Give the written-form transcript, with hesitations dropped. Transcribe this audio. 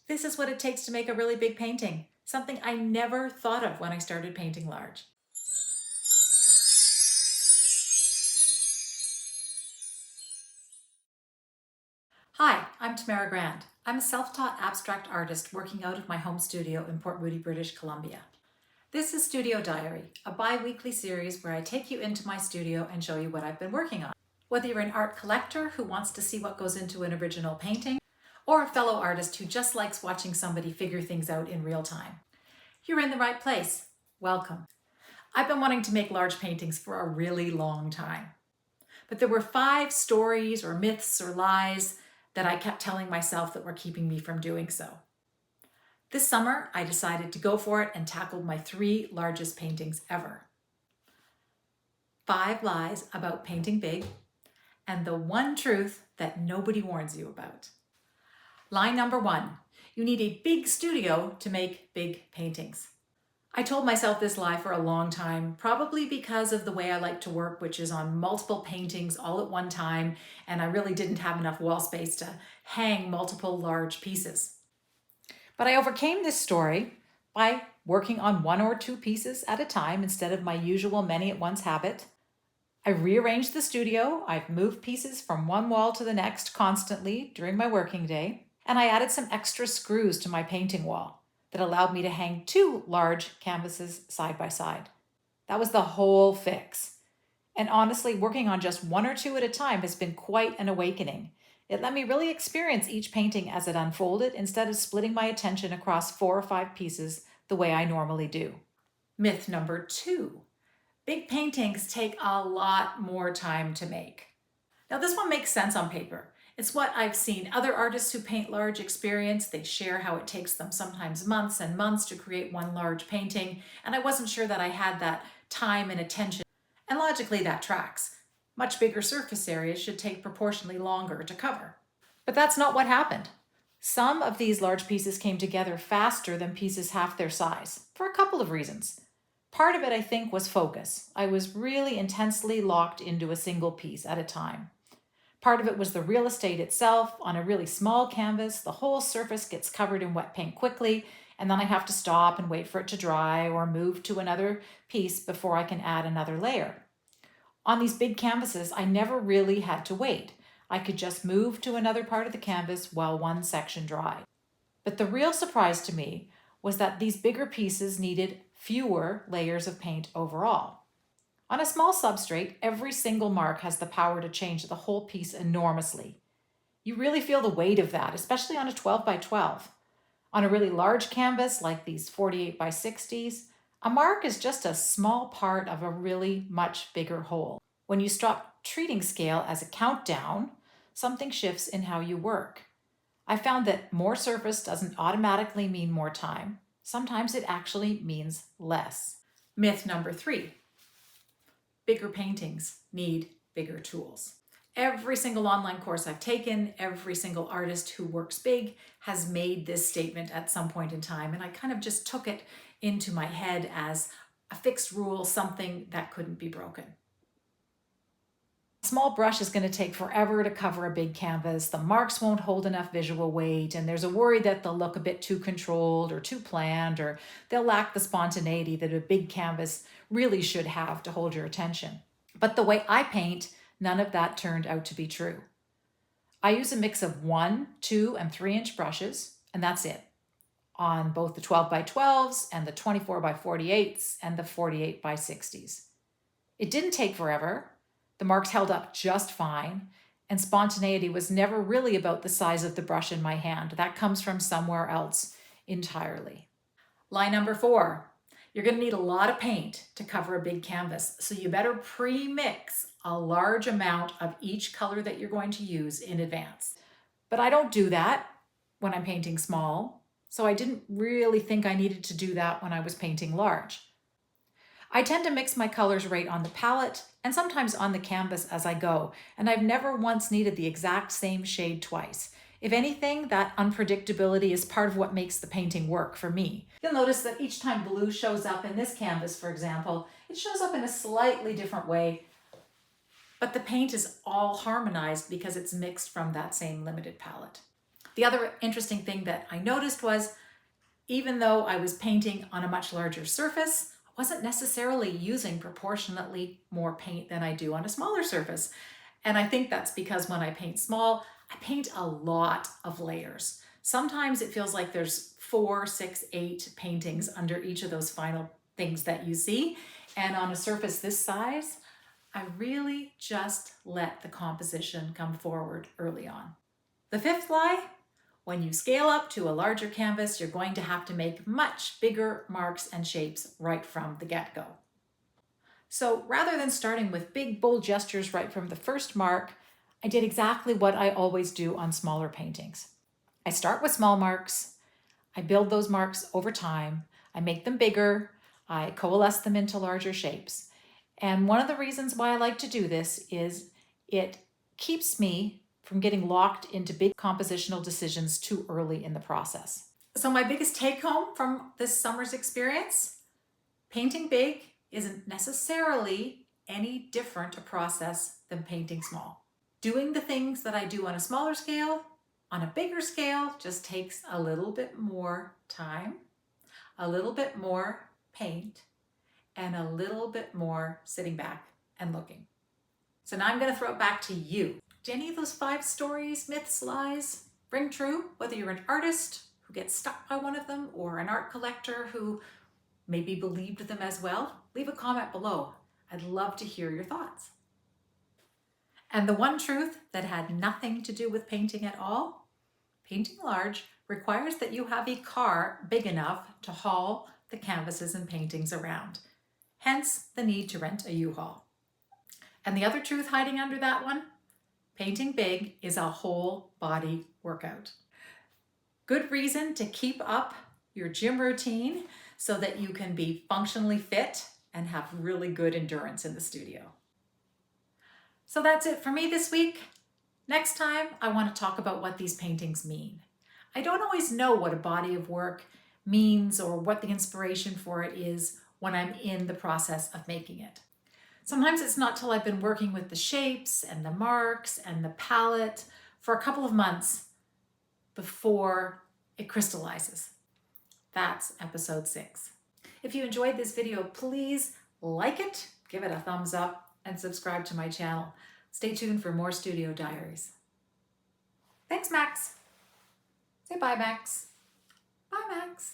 This is what it takes to make a really big painting, something I never thought of when I started painting large. Hi, I'm Tamara Grand. I'm a self-taught abstract artist working out of my home studio in Port Moody, British Columbia. This is Studio Diary, a bi-weekly series where I take you into my studio and show you what I've been working on. Whether you're an art collector who wants to see what goes into an original painting, or a fellow artist who just likes watching somebody figure things out in real time, you're in the right place. Welcome. I've been wanting to make large paintings for a really long time. But there were 5 stories or myths or lies that I kept telling myself that were keeping me from doing so. This summer, I decided to go for it and tackled my 3 largest paintings ever. 5 lies about painting big, and the one truth that nobody warns you about. Lie number 1, you need a big studio to make big paintings. I told myself this lie for a long time, probably because of the way I like to work, which is on multiple paintings all at one time, and I really didn't have enough wall space to hang multiple large pieces. But I overcame this story by working on 1 or 2 pieces at a time instead of my usual many at once habit. I rearranged the studio. I've moved pieces from one wall to the next constantly during my working day, and I added some extra screws to my painting wall that allowed me to hang 2 large canvases side by side. That was the whole fix. And honestly, working on just 1 or 2 at a time has been quite an awakening. It let me really experience each painting as it unfolded instead of splitting my attention across 4 or 5 pieces the way I normally do. Myth number 2. Big paintings take a lot more time to make. Now this one makes sense on paper. It's what I've seen other artists who paint large experience. They share how it takes them sometimes months and months to create one large painting, and I wasn't sure that I had that time and attention. And logically that tracks. Much bigger surface areas should take proportionally longer to cover. But that's not what happened. Some of these large pieces came together faster than pieces half their size, for a couple of reasons. Part of it, I think, was focus. I was really intensely locked into a single piece at a time. Part of it was the real estate itself. On a really small canvas, the whole surface gets covered in wet paint quickly, and then I have to stop and wait for it to dry or move to another piece before I can add another layer. On these big canvases, I never really had to wait. I could just move to another part of the canvas while one section dried. But the real surprise to me was that these bigger pieces needed fewer layers of paint overall. On a small substrate, every single mark has the power to change the whole piece enormously. You really feel the weight of that, especially on a 12 by 12. On a really large canvas like these 48 by 60s, a mark is just a small part of a really much bigger whole. When you stop treating scale as a countdown, something shifts in how you work. I found that more surface doesn't automatically mean more time. Sometimes it actually means less. Myth number 3. Bigger paintings need bigger tools. Every single online course I've taken, every single artist who works big has made this statement at some point in time, and I kind of just took it into my head as a fixed rule, something that couldn't be broken. A small brush is going to take forever to cover a big canvas. The marks won't hold enough visual weight, and there's a worry that they'll look a bit too controlled or too planned, or they'll lack the spontaneity that a big canvas really should have to hold your attention. But the way I paint, none of that turned out to be true. I use a mix of 1, 2, and 3-inch brushes, and that's it, on both the 12 by 12s and the 24 by 48s and the 48 by 60s. It didn't take forever. The marks held up just fine, and spontaneity was never really about the size of the brush in my hand. That comes from somewhere else entirely. Lie number 4. You're going to need a lot of paint to cover a big canvas, so you better pre-mix a large amount of each color that you're going to use in advance. But I don't do that when I'm painting small, so I didn't really think I needed to do that when I was painting large. I tend to mix my colors right on the palette and sometimes on the canvas as I go, and I've never once needed the exact same shade twice. If anything, that unpredictability is part of what makes the painting work for me. You'll notice that each time blue shows up in this canvas, for example, it shows up in a slightly different way, but the paint is all harmonized because it's mixed from that same limited palette. The other interesting thing that I noticed was even though I was painting on a much larger surface, I wasn't necessarily using proportionately more paint than I do on a smaller surface. And I think that's because when I paint small, I paint a lot of layers. Sometimes it feels like there's 4, 6, 8 paintings under each of those final things that you see. And on a surface this size, I really just let the composition come forward early on. The fifth lie, when you scale up to a larger canvas, you're going to have to make much bigger marks and shapes right from the get-go. So rather than starting with big, bold gestures right from the first mark, I did exactly what I always do on smaller paintings. I start with small marks, I build those marks over time, I make them bigger, I coalesce them into larger shapes. And one of the reasons why I like to do this is it keeps me from getting locked into big compositional decisions too early in the process. So my biggest take home from this summer's experience, painting big isn't necessarily any different a process than painting small. Doing the things that I do on a smaller scale, on a bigger scale, just takes a little bit more time, a little bit more paint, and a little bit more sitting back and looking. So now I'm going to throw it back to you. Do any of those 5 stories, myths, lies ring true? Whether you're an artist who gets stuck by one of them or an art collector who maybe believed them as well, leave a comment below. I'd love to hear your thoughts. And the one truth that had nothing to do with painting at all, painting large requires that you have a car big enough to haul the canvases and paintings around. Hence the need to rent a U-Haul. And the other truth hiding under that one, painting big is a whole body workout. Good reason to keep up your gym routine so that you can be functionally fit and have really good endurance in the studio. So that's it for me this week. Next time, I want to talk about what these paintings mean. I don't always know what a body of work means or what the inspiration for it is when I'm in the process of making it. Sometimes it's not till I've been working with the shapes and the marks and the palette for a couple of months before it crystallizes. That's episode 6. If you enjoyed this video, please like it, give it a thumbs up, and subscribe to my channel. Stay tuned for more studio diaries. Thanks, Max. Say bye, Max. Bye, Max.